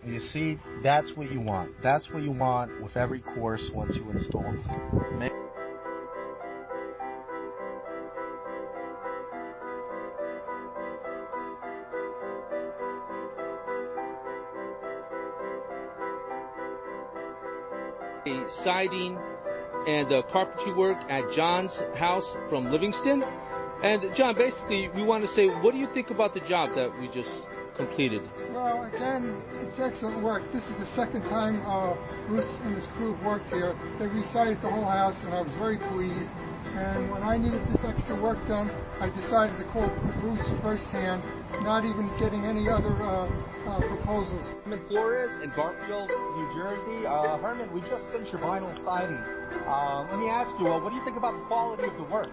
You see, that's what you want. That's what you want with every course once you install. Siding and carpentry work at John's house from Livingston. And John, basically, we want to say, what do you think about the job that we just completed? Well, again, it's excellent work. This is the second time Bruce and his crew have worked here. They resided the whole house, and I was very pleased. And when I needed this extra work done, I decided to call Bruce firsthand, not even getting any other proposals. Herman Flores in Garfield, New Jersey. Herman, we just finished your vinyl siding. Let me ask you, what do you think about the quality of the work?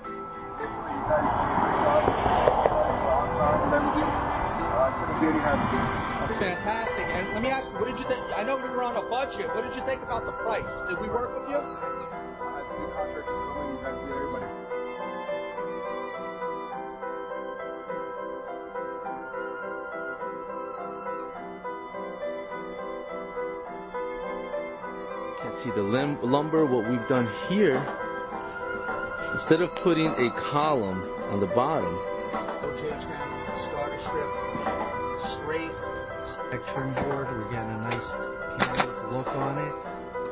That's fantastic. And let me ask you, what did you think? I know we were on a budget. What did you think about the price? Did we work with you? I think the contract is coming. You got to get everybody. You can see the lumber, what we've done here. Instead of putting a column on the bottom, Starter strip, straight. Trim board, we're getting a nice painted look on it.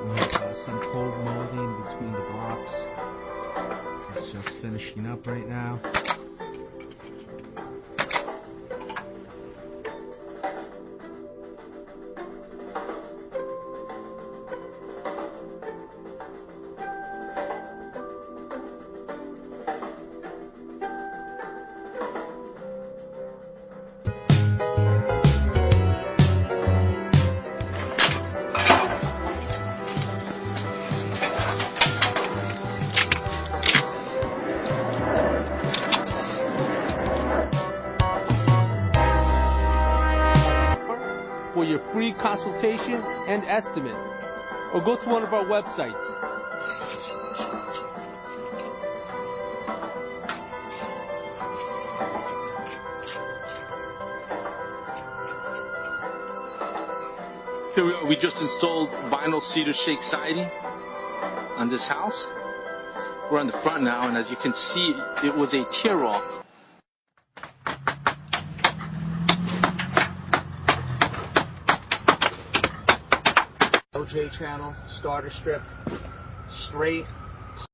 We have some cold molding between the blocks. It's just finishing up right now. for your free consultation and estimate, or go to one of our websites. Here we are. We just installed vinyl cedar shake siding on this house. We're on the front now, and as you can see, it was a tear-off. OJ channel, starter strip, straight.